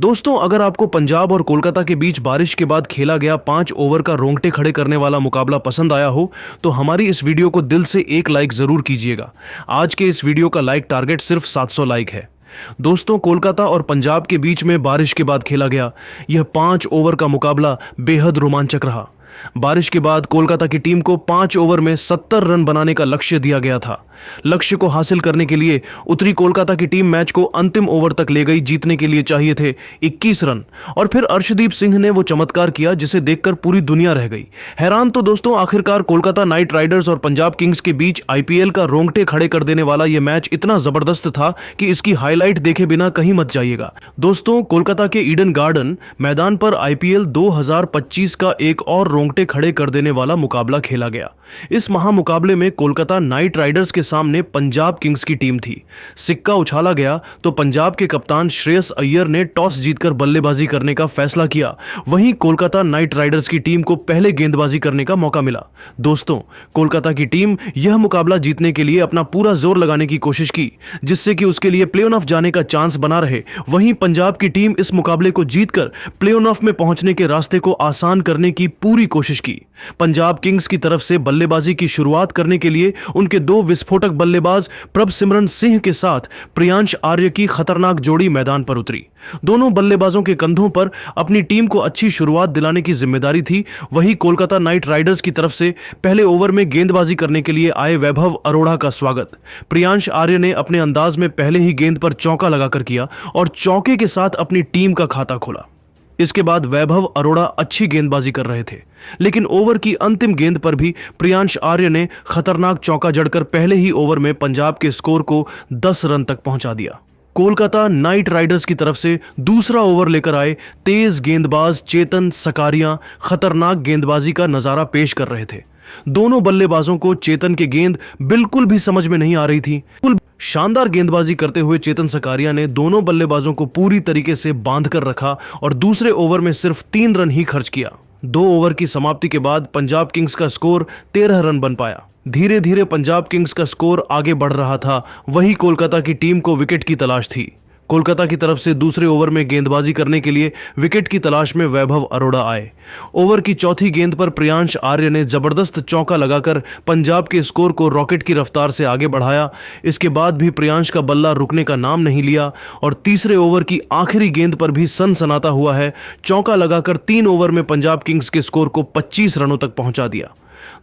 दोस्तों, अगर आपको पंजाब और कोलकाता के बीच बारिश के बाद खेला गया 5 ओवर का रोंगटे खड़े करने वाला मुकाबला पसंद आया हो तो हमारी इस वीडियो को दिल से एक लाइक जरूर कीजिएगा। आज के इस वीडियो का लाइक टारगेट सिर्फ 700 लाइक है। दोस्तों, कोलकाता और पंजाब के बीच में बारिश के बाद खेला गया यह 5 ओवर का मुकाबला बेहद रोमांचक रहा। बारिश के बाद कोलकाता की टीम को 5 ओवर में 70 रन बनाने का लक्ष्य दिया गया था। लक्ष्य को हासिल करने के लिए उतरी कोलकाता की टीम मैच को अंतिम ओवर तक ले गई। जीतने के लिए चाहिए थे 21 रन और फिर अर्शदीप सिंह ने वो चमत्कार किया जिसे देखकर पूरी दुनिया रह गई हैरान। तो दोस्तों, आखिरकार कोलकाता नाइट राइडर्स और पंजाब किंग्स के बीच आईपीएल का रोंगटे खड़े कर देने वाला यह मैच इतना जबरदस्त था कि इसकी हाईलाइट देखे बिना कहीं मत जाइएगा। दोस्तों, कोलकाता के ईडन गार्डन मैदान पर आईपीएल 2025 का एक और रोंगटे खड़े कर देने वाला मुकाबला खेला गया। इस महामुकाबले में कोलकाता नाइट राइडर्स के सामने पंजाब किंग्स की टीम थी। सिक्का उछाला गया तो पंजाब के कप्तान श्रेयस अय्यर ने टॉस जीतकर बल्लेबाजी करने का फैसला किया। वहीं कोलकाता नाइट राइडर्स की टीम को पहले गेंदबाजी करने का मौका मिला। दोस्तों, कोलकाता की टीम यह मुकाबला जीतने के लिए अपना पूरा जोर लगाने की कोशिश की जिससे कि उसके लिए प्ले ऑफ जाने का चांस बना रहे। वहीं पंजाब की टीम इस मुकाबले को जीतकर प्ले ऑफ में पहुंचने के रास्ते को आसान करने की पूरी कोशिश की। पंजाब किंग्स की तरफ से बल्लेबाजी की शुरुआत करने के लिए उनके दो विस्फोटक बल्लेबाज प्रभसिमरन सिंह के साथ प्रियांश आर्य की खतरनाक जोड़ी मैदान पर उतरी। दोनों बल्लेबाजों के कंधों पर अपनी टीम को अच्छी शुरुआत दिलाने की जिम्मेदारी थी। वहीं कोलकाता नाइट राइडर्स की तरफ से पहले ओवर में गेंदबाजी करने के लिए आए वैभव अरोड़ा का स्वागत प्रियांश आर्य ने अपने अंदाज में पहले ही गेंद पर चौका लगाकर किया और चौके के साथ अपनी टीम का खाता खोला। इसके बाद वैभव अरोड़ा अच्छी गेंदबाजी कर रहे थे, लेकिन ओवर की अंतिम गेंद पर भी प्रियांश आर्य ने खतरनाक चौका जड़कर पहले ही ओवर में पंजाब के स्कोर को 10 रन तक पहुंचा दिया। कोलकाता नाइट राइडर्स की तरफ से दूसरा ओवर लेकर आए तेज गेंदबाज चेतन सकारिया खतरनाक गेंदबाजी का नजारा पेश कर रहे थे। दोनों बल्लेबाजों को चेतन की गेंद बिल्कुल भी समझ में नहीं आ रही थी। शानदार गेंदबाजी करते हुए चेतन सकारिया ने दोनों बल्लेबाजों को पूरी तरीके से बांध कर रखा और दूसरे ओवर में सिर्फ 3 रन ही खर्च किया। 2 ओवर की समाप्ति के बाद पंजाब किंग्स का स्कोर 13 रन बन पाया। धीरे धीरे पंजाब किंग्स का स्कोर आगे बढ़ रहा था। वहीं कोलकाता की टीम को विकेट की तलाश थी। कोलकाता की तरफ से दूसरे ओवर में गेंदबाजी करने के लिए विकेट की तलाश में वैभव अरोड़ा आए। ओवर की चौथी गेंद पर प्रियांश आर्य ने जबरदस्त चौका लगाकर पंजाब के स्कोर को रॉकेट की रफ्तार से आगे बढ़ाया। इसके बाद भी प्रियांश का बल्ला रुकने का नाम नहीं लिया और तीसरे ओवर की आखिरी गेंद पर भी सनसनाता हुआ है चौका लगाकर 3 ओवर में पंजाब किंग्स के स्कोर को 25 रनों तक पहुंचा दिया।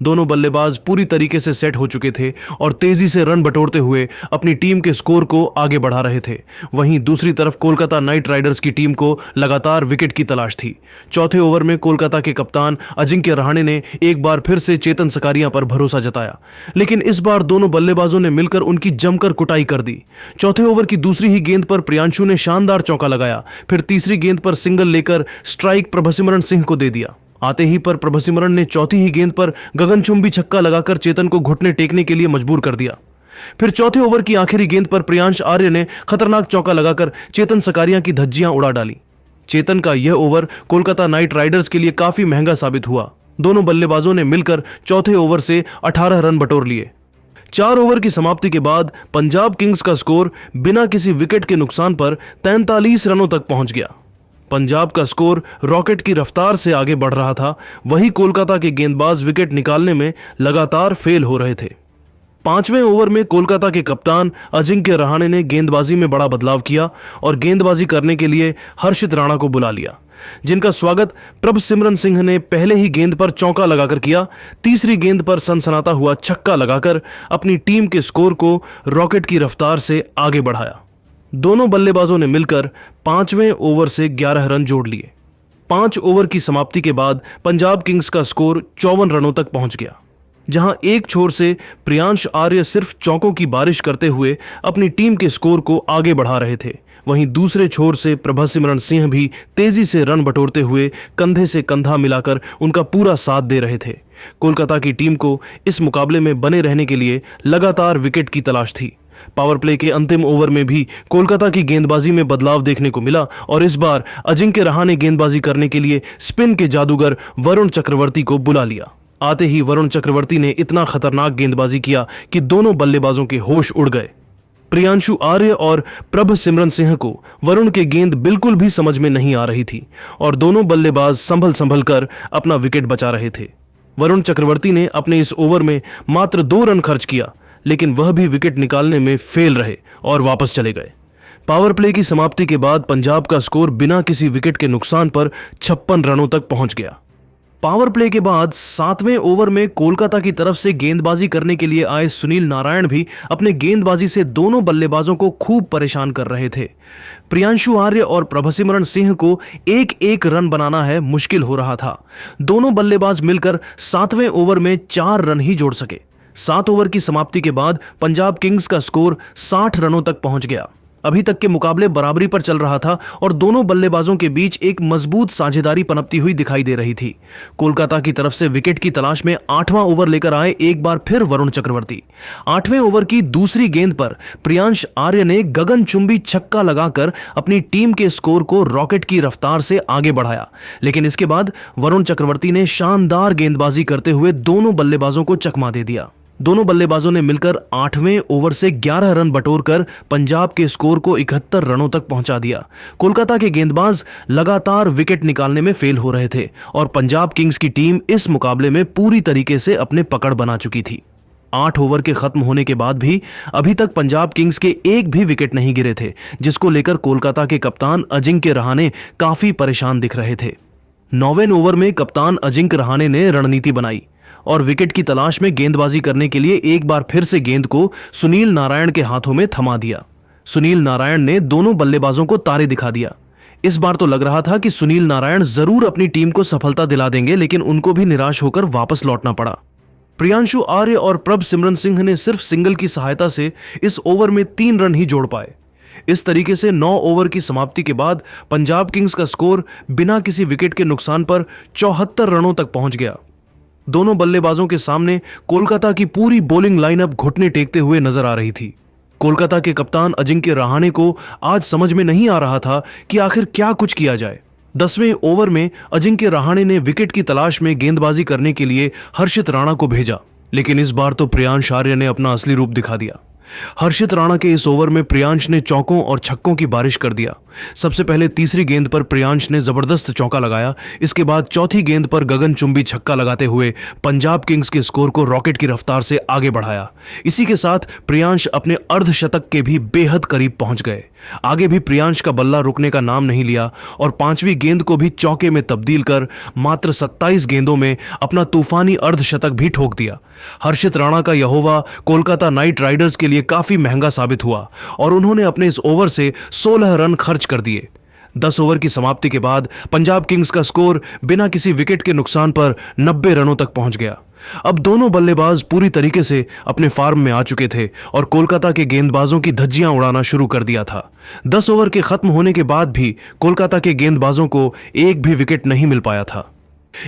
दोनों बल्लेबाज पूरी तरीके से सेट हो चुके थे और तेजी से रन बटोरते हुए अपनी टीम के स्कोर को आगे बढ़ा रहे थे। वहीं दूसरी तरफ कोलकाता नाइट राइडर्स की टीम को लगातार विकेट की तलाश थी। चौथे ओवर में कोलकाता के कप्तान अजिंक्य रहाणे ने एक बार फिर से चेतन सकारिया पर भरोसा जताया, लेकिन इस बार दोनों बल्लेबाजों ने मिलकर उनकी जमकर कुटाई कर दी। चौथे ओवर की दूसरी ही गेंद पर प्रियांशु ने शानदार चौका लगाया। फिर तीसरी गेंद पर सिंगल लेकर स्ट्राइक प्रभसिमरन सिंह को दे दिया। आते ही पर प्रभसिमरन ने चौथी ही गेंद पर गगनचुंबी छक्का लगाकर चेतन को घुटने टेकने के लिए मजबूर कर दिया। फिर चौथे ओवर की आखिरी गेंद पर प्रियांश आर्य ने खतरनाक चौका लगाकर चेतन सकारिया की धज्जियां उड़ा डाली। चेतन का यह ओवर कोलकाता नाइट राइडर्स के लिए काफी महंगा साबित हुआ। दोनों बल्लेबाजों ने मिलकर चौथे ओवर से 18 रन बटोर लिए। 4 ओवर की समाप्ति के बाद पंजाब किंग्स का स्कोर बिना किसी विकेट के नुकसान पर 43 रनों तक पहुंच गया। पंजाब का स्कोर रॉकेट की रफ्तार से आगे बढ़ रहा था। वहीं कोलकाता के गेंदबाज विकेट निकालने में लगातार फेल हो रहे थे। 5वें ओवर में कोलकाता के कप्तान अजिंक्य रहाणे ने गेंदबाजी में बड़ा बदलाव किया और गेंदबाजी करने के लिए हर्षित राणा को बुला लिया, जिनका स्वागत प्रभसिमरन सिंह ने पहले ही गेंद पर चौका लगाकर किया। तीसरी गेंद पर सनसनाता हुआ छक्का लगाकर अपनी टीम के स्कोर को रॉकेट की रफ्तार से आगे बढ़ाया। दोनों बल्लेबाजों ने मिलकर 5वें ओवर से 11 रन जोड़ लिए। 5 ओवर की समाप्ति के बाद पंजाब किंग्स का स्कोर 54 रनों तक पहुंच गया, जहां एक छोर से प्रियांश आर्य सिर्फ चौकों की बारिश करते हुए अपनी टीम के स्कोर को आगे बढ़ा रहे थे। वहीं दूसरे छोर से प्रभसिमरन सिंह भी तेजी से रन बटोरते हुए कंधे से कंधा मिलाकर उनका पूरा साथ दे रहे थे। कोलकाता की टीम को इस मुकाबले में बने रहने के लिए लगातार विकेट की तलाश थी। पावर प्ले के अंतिम ओवर में भी कोलकाता की गेंदबाजी में बदलाव देखने को मिला और इस बार अजिंक्य रहाणे गेंदबाजी करने के लिए स्पिन के जादूगर वरुण चक्रवर्ती को बुला लिया। आते ही वरुण चक्रवर्ती ने इतना खतरनाक गेंदबाजी किया कि दोनों बल्लेबाजों के होश उड़ गए। प्रियांशु आर्य और प्रभसिमरन सिंह को वरुण के गेंद बिल्कुल भी समझ में नहीं आ रही थी और दोनों बल्लेबाज संभल संभल कर अपना विकेट बचा रहे थे। वरुण चक्रवर्ती ने अपने इस ओवर में मात्र 2 रन खर्च किया, लेकिन वह भी विकेट निकालने में फेल रहे और वापस चले गए। पावर प्ले की समाप्ति के बाद पंजाब का स्कोर बिना किसी विकेट के नुकसान पर 56 रनों तक पहुंच गया। पावर प्ले के बाद 7वें ओवर में कोलकाता की तरफ से गेंदबाजी करने के लिए आए सुनील नारायण भी अपने गेंदबाजी से दोनों बल्लेबाजों को खूब परेशान कर रहे थे। प्रियांशु आर्य और प्रभसिमरन सिंह को एक एक रन बनाना है मुश्किल हो रहा था। दोनों बल्लेबाज मिलकर 7वें ओवर में 4 रन ही जोड़ सके। 7 ओवर की समाप्ति के बाद पंजाब किंग्स का स्कोर 60 रनों तक पहुंच गया। अभी तक के मुकाबले बराबरी पर चल रहा था और दोनों बल्लेबाजों के बीच एक मजबूत साझेदारी पनपती हुई दिखाई दे रही थी। कोलकाता की तरफ से विकेट की तलाश में 8वां ओवर लेकर आए एक बार फिर वरुण चक्रवर्ती। 8वें ओवर की दूसरी गेंद पर प्रियांश आर्य ने गगनचुंबी छक्का लगाकर अपनी टीम के स्कोर को रॉकेट की रफ्तार से आगे बढ़ाया, लेकिन इसके बाद वरुण चक्रवर्ती ने शानदार गेंदबाजी करते हुए दोनों बल्लेबाजों को चकमा दे दिया। दोनों बल्लेबाजों ने मिलकर 8वें ओवर से 11 रन बटोरकर पंजाब के स्कोर को 71 रनों तक पहुंचा दिया। कोलकाता के गेंदबाज लगातार विकेट निकालने में फेल हो रहे थे और पंजाब किंग्स की टीम इस मुकाबले में पूरी तरीके से अपने पकड़ बना चुकी थी। 8 ओवर के खत्म होने के बाद भी अभी तक पंजाब किंग्स के एक भी विकेट नहीं गिरे थे, जिसको लेकर कोलकाता के कप्तान अजिंक्य रहाणे काफी परेशान दिख रहे थे। 9वें ओवर में कप्तान अजिंक्य रहाणे ने रणनीति बनाई और विकेट की तलाश में गेंदबाजी करने के लिए एक बार फिर से गेंद को सुनील नारायण के हाथों में थमा दिया। सुनील नारायण ने दोनों बल्लेबाजों को तारे दिखा दिया। इस बार तो लग रहा था कि सुनील नारायण जरूर अपनी टीम को सफलता दिला देंगे, लेकिन उनको भी निराश होकर वापस लौटना पड़ा। प्रियांशु आर्य और प्रभसिमरन सिंह ने सिर्फ सिंगल की सहायता से इस ओवर में 3 रन ही जोड़ पाए। इस तरीके से 9 ओवर की समाप्ति के बाद पंजाब किंग्स का स्कोर बिना किसी विकेट के नुकसान पर 74 रनों तक पहुंच गया। दोनों बल्लेबाजों के सामने कोलकाता की पूरी बॉलिंग लाइनअप घुटने टेकते हुए नजर आ रही थी। कोलकाता के कप्तान अजिंक्य रहाणे को आज समझ में नहीं आ रहा था कि आखिर क्या कुछ किया जाए। 10वें ओवर में अजिंक्य रहाणे ने विकेट की तलाश में गेंदबाजी करने के लिए हर्षित राणा को भेजा, लेकिन इस बार तो प्रियांश आर्य ने अपना असली रूप दिखा दिया। हर्षित राणा के इस ओवर में प्रियांश ने चौकों और छक्कों की बारिश कर दिया। सबसे पहले तीसरी गेंद पर प्रियांश ने जबरदस्त चौका लगाया। इसके बाद चौथी गेंद पर गगनचुंबी छक्का लगाते हुए पंजाब किंग्स के स्कोर को रॉकेट की रफ्तार से आगे बढ़ाया। इसी के साथ प्रियांश अपने अर्धशतक के भी बेहद करीब पहुंच गए। आगे भी प्रियांश का बल्ला रुकने का नाम नहीं लिया और 5वीं गेंद को भी चौके में तब्दील कर मात्र 27 गेंदों में अपना तूफानी अर्धशतक भी ठोक दिया। हर्षित राणा का यह ओवर कोलकाता नाइट राइडर्स के लिए काफी महंगा साबित हुआ और उन्होंने अपने इस ओवर से 16 रन खर्च कर दिए। 10 ओवर की समाप्ति के बाद पंजाब किंग्स का स्कोर बिना किसी विकेट के नुकसान पर 90 रनों तक पहुंच गया। अब दोनों बल्लेबाज पूरी तरीके से अपने फॉर्म में आ चुके थे और कोलकाता के गेंदबाजों की धज्जियां उड़ाना शुरू कर दिया था। 10 ओवर के खत्म होने के बाद भी कोलकाता के गेंदबाजों को एक भी विकेट नहीं मिल पाया था।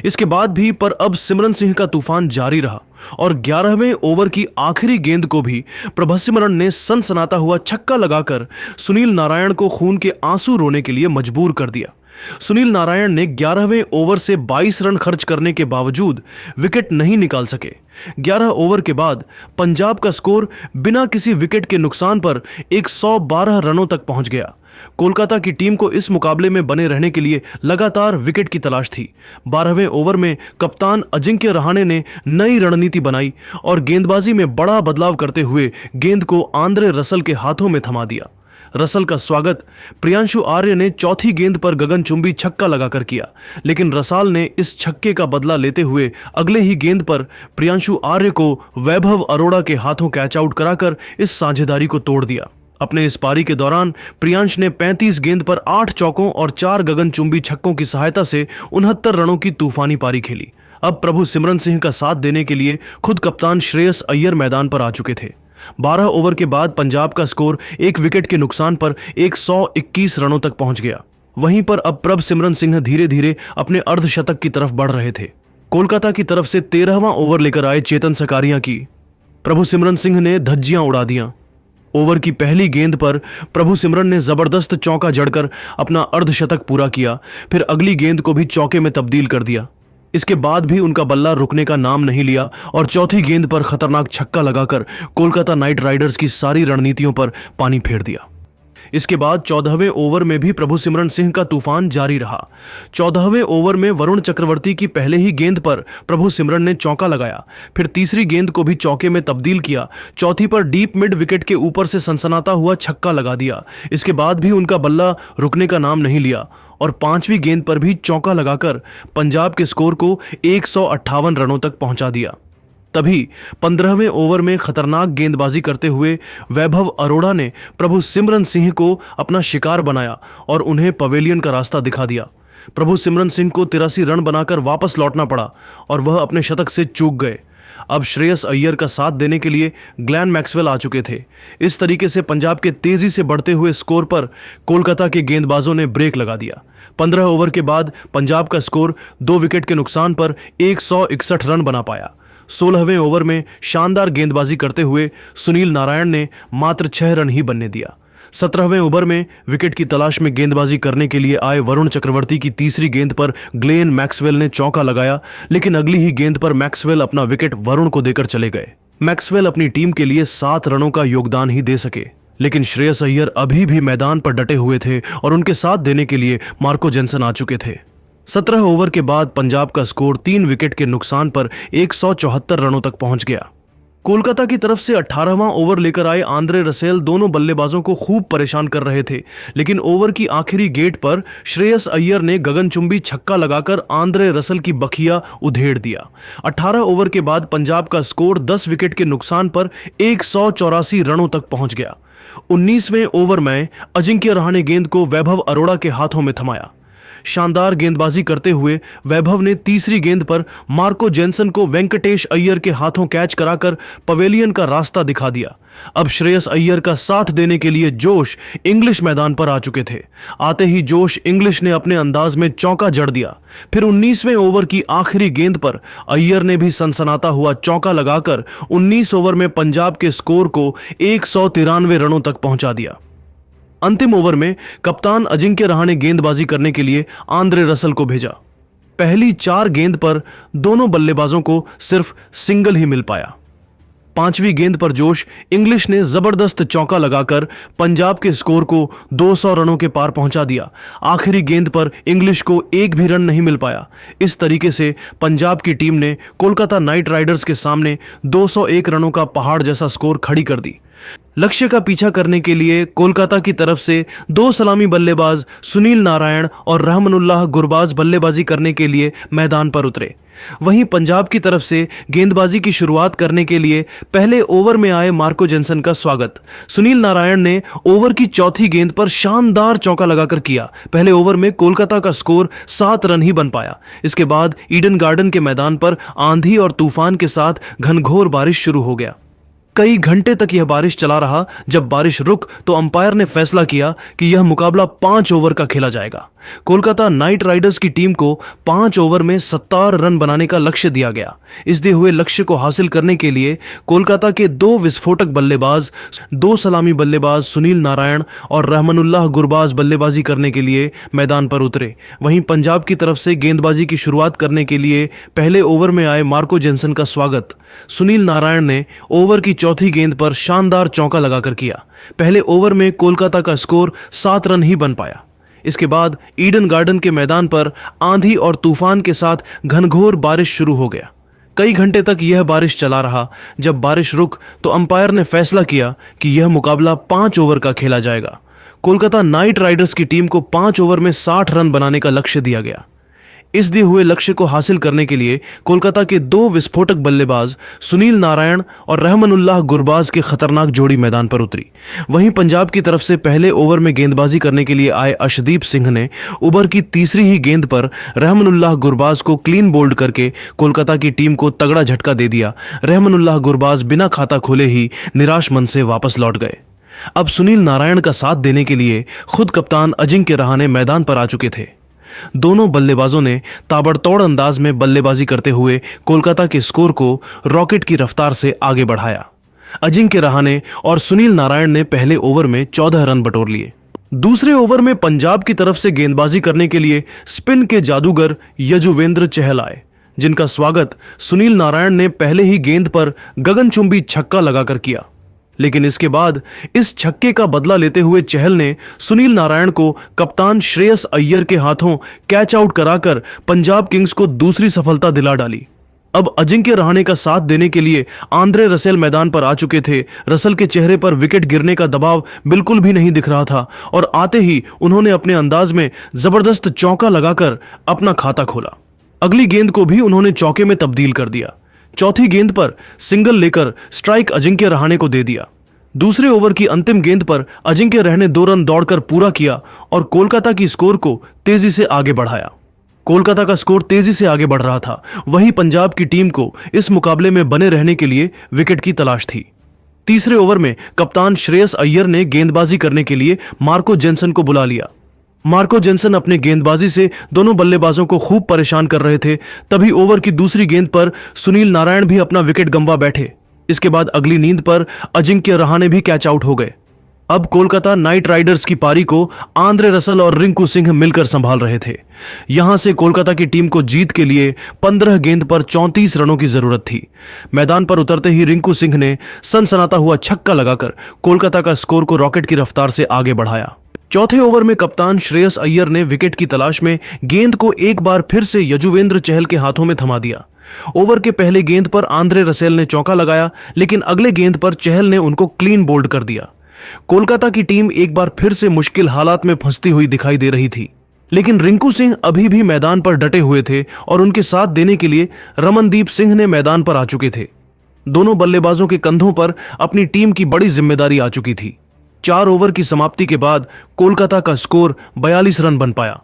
इसके बाद भी पर अब सिमरन सिंह का तूफान जारी रहा और 11वें ओवर की आखिरी गेंद को भी प्रभसिमरन ने सनसनाता हुआ छक्का लगाकर सुनील नारायण को खून के आंसू रोने के लिए मजबूर कर दिया। सुनील नारायण ने 11वें ओवर से 22 रन खर्च करने के बावजूद विकेट नहीं निकाल सके। 11 ओवर के बाद पंजाब का स्कोर बिना किसी विकेट के नुकसान पर 112 रनों तक पहुंच गया। कोलकाता की टीम को इस मुकाबले में बने रहने के लिए लगातार विकेट की तलाश थी। 12वें ओवर में कप्तान अजिंक्य रहाणे ने नई रणनीति बनाई और गेंदबाजी में बड़ा बदलाव करते हुए गेंद को आंद्रे रसल के हाथों में थमा दिया। रसल का स्वागत प्रियांशु आर्य ने चौथी गेंद पर गगनचुंबी छक्का लगाकर किया, लेकिन रसाल ने इस छक्के का बदला लेते हुए अगले ही गेंद पर प्रियांशु आर्य को वैभव अरोड़ा के हाथों कैच आउट कराकर इस साझेदारी को तोड़ दिया। अपने इस पारी के दौरान प्रियांश ने 35 गेंद पर 8 चौकों और 4 गगनचुंबी छक्कों की सहायता से 69 रनों की तूफानी पारी खेली। अब प्रभसिमरन सिंह का साथ देने के लिए खुद कप्तान श्रेयस अय्यर मैदान पर आ चुके थे। 12 ओवर के बाद पंजाब का स्कोर 1 विकेट के नुकसान पर 121 रनों तक पहुंच गया। वहीं पर अब प्रभसिमरन सिंह धीरे धीरे अपने अर्धशतक की तरफ बढ़ रहे थे। कोलकाता की तरफ से 13वां ओवर लेकर आए चेतन सकारिया की प्रभसिमरन सिंह ने धज्जियां उड़ा दियां। ओवर की पहली गेंद पर प्रभसिमरन ने जबरदस्त चौका जड़कर अपना अर्धशतक पूरा किया, फिर अगली गेंद को भी चौके में तब्दील कर दिया। इसके बाद भी उनका बल्ला रुकने का नाम नहीं लिया और चौथी गेंद पर खतरनाक छक्का लगाकर कोलकाता नाइट राइडर्स की सारी रणनीतियों पर पानी फेर दिया। इसके बाद 14वें ओवर में भी प्रभु सिमरन सिंह का तूफान जारी रहा। 14वें ओवर में वरुण चक्रवर्ती की पहले ही गेंद पर प्रभु सिमरन ने चौका लगाया, फिर तीसरी गेंद को भी चौके में तब्दील किया, चौथी पर डीप मिड विकेट के ऊपर से सनसनाता हुआ छक्का लगा दिया। इसके बाद भी उनका बल्ला रुकने का नाम नहीं लिया और पांचवीं गेंद पर भी चौका लगाकर पंजाब के स्कोर को 158 रनों तक पहुंचा दिया। तभी 15वें ओवर में खतरनाक गेंदबाजी करते हुए वैभव अरोड़ा ने प्रभु सिमरन सिंह को अपना शिकार बनाया और उन्हें पवेलियन का रास्ता दिखा दिया। प्रभु सिमरन सिंह को 83 रन बनाकर वापस लौटना पड़ा और वह अपने शतक से चूक गए। अब श्रेयस अय्यर का साथ देने के लिए ग्लेन मैक्सवेल आ चुके थे। इस तरीके से पंजाब के तेजी से बढ़ते हुए स्कोर पर कोलकाता के गेंदबाजों ने ब्रेक लगा दिया। 15 ओवर के बाद पंजाब का स्कोर 2 विकेट के नुकसान पर 161 रन बना पाया। 16वें ओवर में शानदार गेंदबाजी करते हुए सुनील नारायण ने मात्र 6 रन ही बनने दिया। 17वें ओवर में विकेट की तलाश में गेंदबाजी करने के लिए आए वरुण चक्रवर्ती की तीसरी गेंद पर ग्लेन मैक्सवेल ने चौका लगाया, लेकिन अगली ही गेंद पर मैक्सवेल अपना विकेट वरुण को देकर चले गए। मैक्सवेल अपनी टीम के लिए 7 रनों का योगदान ही दे सके, लेकिन श्रेयस अय्यर अभी भी मैदान पर डटे हुए थे और उनके साथ देने के लिए मार्को जेनसन आ चुके थे। 17 ओवर के बाद पंजाब का स्कोर 3 विकेट के नुकसान पर 174 रनों तक पहुंच गया। कोलकाता की तरफ से 18वां ओवर लेकर आए आंद्रे रसेल दोनों बल्लेबाजों को खूब परेशान कर रहे थे, लेकिन ओवर की आखिरी गेट पर श्रेयस अय्यर ने गगनचुंबी छक्का लगाकर आंद्रे रसेल की बखिया उधेड़ दिया। 18 ओवर के बाद पंजाब का स्कोर 10 विकेट के नुकसान पर 184 रनों तक पहुंच गया। 19वें ओवर में अजिंक्य रहाणे ने गेंद को वैभव अरोड़ा के हाथों में थमाया। शानदार गेंदबाजी करते हुए वैभव ने तीसरी गेंद पर मार्को जेनसन को वेंकटेश अय्यर के हाथों कैच कराकर पवेलियन का रास्ता दिखा दिया। अब श्रेयस अय्यर का साथ देने के लिए जोश इंग्लिश मैदान पर आ चुके थे। आते ही जोश इंग्लिश ने अपने अंदाज में चौका जड़ दिया। फिर 19वें ओवर की आखिरी गेंद पर अय्यर ने भी सनसनाता हुआ चौका लगाकर 19 ओवर में पंजाब के स्कोर को 193 रनों तक पहुंचा दिया। अंतिम ओवर में कप्तान अजिंक्य रहाणे ने गेंदबाजी करने के लिए आंद्रे रसेल को भेजा। पहली 4 गेंद पर दोनों बल्लेबाजों को सिर्फ सिंगल ही मिल पाया। 5वीं गेंद पर जोश इंग्लिश ने जबरदस्त चौका लगाकर पंजाब के स्कोर को 200 रनों के पार पहुंचा दिया। आखिरी गेंद पर इंग्लिश को एक भी रन नहीं मिल पाया। इस तरीके से पंजाब की टीम ने कोलकाता नाइट राइडर्स के सामने 201 रनों का पहाड़ जैसा स्कोर खड़ी कर दी। लक्ष्य का पीछा करने के लिए कोलकाता की तरफ से 2 सलामी बल्लेबाज सुनील नारायण और रहमानुल्लाह गुरबाज बल्लेबाजी करने के लिए मैदान पर उतरे। वहीं पंजाब की तरफ से गेंदबाजी की शुरुआत करने के लिए पहले ओवर में आए मार्को जेनसन का स्वागत सुनील नारायण ने ओवर की चौथी गेंद पर शानदार चौका लगाकर किया। पहले ओवर में कोलकाता का स्कोर 7 रन ही बन पाया। इसके बाद ईडन गार्डन के मैदान पर आंधी और तूफान के साथ घनघोर बारिश शुरू हो गया। कई घंटे तक यह बारिश चला रहा। जब बारिश रुक तो अंपायर ने फैसला किया कि यह मुकाबला 5 ओवर का खेला जाएगा। कोलकाता नाइट राइडर्स की टीम को 5 ओवर में 70 रन बनाने का लक्ष्य दिया गया। इस दिए हुए लक्ष्य को हासिल करने के लिए कोलकाता के 2 विस्फोटक बल्लेबाज, 2 सलामी बल्लेबाज सुनील नारायण और रहमानुल्लाह गुरबाज बल्लेबाजी करने के लिए मैदान पर उतरे। वहीं पंजाब की तरफ से गेंदबाजी की शुरुआत करने के लिए पहले ओवर में आए मार्को जेनसन का स्वागत सुनील नारायण ने ओवर की चौथी गेंद पर शानदार चौका लगाकर किया। पहले ओवर में कोलकाता का स्कोर 7 रन ही बन पाया। इसके बाद ईडन गार्डन के मैदान पर आंधी और तूफान के साथ घनघोर बारिश शुरू हो गया। कई घंटे तक यह बारिश चला रहा। जब बारिश रुक तो अंपायर ने फैसला किया कि यह मुकाबला 5 ओवर का खेला जाएगा। कोलकाता नाइट राइडर्स की टीम को 5 ओवर में 60 रन बनाने का लक्ष्य दिया गया। इस दिए हुए लक्ष्य को हासिल करने के लिए कोलकाता के 2 विस्फोटक बल्लेबाज सुनील नारायण और रहमानुल्लाह गुरबाज की खतरनाक जोड़ी मैदान पर उतरी। वहीं पंजाब की तरफ से पहले ओवर में गेंदबाजी करने के लिए आए अर्शदीप सिंह ने ओवर की तीसरी ही गेंद पर रहमानुल्लाह गुरबाज को क्लीन बोल्ड करके कोलकाता की टीम को तगड़ा झटका दे दिया। रहमानुल्लाह गुरबाज बिना खाता खोले ही निराश मन से वापस लौट गए। अब सुनील नारायण का साथ देने के लिए खुद कप्तान अजिंक्य रहाणे मैदान पर आ चुके थे। दोनों बल्लेबाजों ने ताबड़तोड़ अंदाज में बल्लेबाजी करते हुए कोलकाता के स्कोर को रॉकेट की रफ्तार से आगे बढ़ाया। अजिंक्य रहाणे और सुनील नारायण ने पहले ओवर में 14 रन बटोर लिए। दूसरे ओवर में पंजाब की तरफ से गेंदबाजी करने के लिए स्पिन के जादूगर यजुवेंद्र चहल आए। जिनका स्वागत सुनील नारायण ने पहले ही गेंद पर गगनचुंबी छक्का लगाकर किया। लेकिन इसके बाद इस छक्के का बदला लेते हुए चहल ने सुनील नारायण को कप्तान श्रेयस अय्यर के हाथों कैच आउट कराकर पंजाब किंग्स को दूसरी सफलता दिला डाली। अब अजिंक्य रहाणे का साथ देने के लिए आंद्रे रसेल मैदान पर आ चुके थे। रसल के चेहरे पर विकेट गिरने का दबाव बिल्कुल भी नहीं दिख रहा था और आते ही उन्होंने अपने अंदाज में जबरदस्त चौका लगाकर अपना खाता खोला। अगली गेंद को भी उन्होंने चौके में तब्दील कर दिया। चौथी गेंद पर सिंगल लेकर स्ट्राइक अजिंक्य रहाणे को दे दिया। दूसरे ओवर की अंतिम गेंद पर अजिंक्य रहाणे 2 रन दौड़कर पूरा किया और कोलकाता की स्कोर को तेजी से आगे बढ़ाया। कोलकाता का स्कोर तेजी से आगे बढ़ रहा था, वहीं पंजाब की टीम को इस मुकाबले में बने रहने के लिए विकेट की तलाश थी। तीसरे ओवर में कप्तान श्रेयस अय्यर ने गेंदबाजी करने के लिए मार्को जेनसन को बुला लिया। मार्को जेनसन अपने गेंदबाजी से दोनों बल्लेबाजों को खूब परेशान कर रहे थे। तभी ओवर की दूसरी गेंद पर सुनील नारायण भी अपना विकेट गंवा बैठे। इसके बाद अगली गेंद पर अजिंक्य रहाणे भी कैच आउट हो गए। अब कोलकाता नाइट राइडर्स की पारी को आंद्रे रसल और रिंकू सिंह मिलकर संभाल रहे थे। यहां से कोलकाता की टीम को जीत के लिए 15 गेंद पर 34 रनों की जरूरत थी। मैदान पर उतरते ही रिंकू सिंह ने सनसनाता हुआ छक्का लगाकर कोलकाता का स्कोर को रॉकेट की रफ्तार से आगे बढ़ाया। चौथे ओवर में कप्तान श्रेयस अय्यर ने विकेट की तलाश में गेंद को एक बार फिर से यजुवेंद्र चहल के हाथों में थमा दिया। ओवर के पहले गेंद पर आंद्रे रसेल ने चौका लगाया, लेकिन अगले गेंद पर चहल ने उनको क्लीन बोल्ड कर दिया। कोलकाता की टीम एक बार फिर से मुश्किल हालात में फंसती हुई दिखाई दे रही थी, लेकिन रिंकू सिंह अभी भी मैदान पर डटे हुए थे और उनके साथ देने के लिए रमनदीप सिंह ने मैदान पर आ चुके थे। दोनों बल्लेबाजों के कंधों पर अपनी टीम की बड़ी जिम्मेदारी आ चुकी थी। 4 ओवर की समाप्ति के बाद कोलकाता का स्कोर 42 रन बन पाया।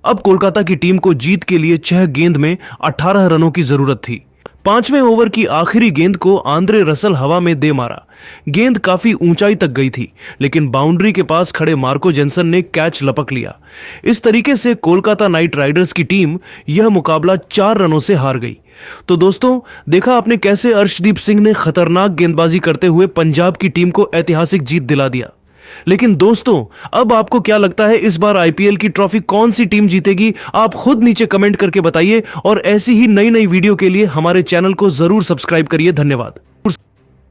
अब कोलकाता की टीम को जीत के लिए 6 गेंद में 18 रनों की जरूरत थी। 5वें ओवर की आखिरी गेंद को आंद्रे रसल हवा में दे मारा। गेंद काफी ऊंचाई तक गई थी, लेकिन बाउंड्री के पास खड़े मार्को जेनसन ने कैच लपक लिया। इस तरीके से कोलकाता नाइट राइडर्स की टीम यह मुकाबला 4 रनों से हार गई। तो दोस्तों, देखा आपने कैसे अर्शदीप सिंह ने खतरनाक गेंदबाजी करते हुए पंजाब की टीम को ऐतिहासिक जीत दिला दिया। लेकिन दोस्तों, अब आपको क्या लगता है इस बार आईपीएल की ट्रॉफी कौन सी टीम जीतेगी? आप खुद नीचे कमेंट करके बताइए और ऐसी ही नई नई वीडियो के लिए हमारे चैनल को जरूर सब्सक्राइब करिए। धन्यवाद।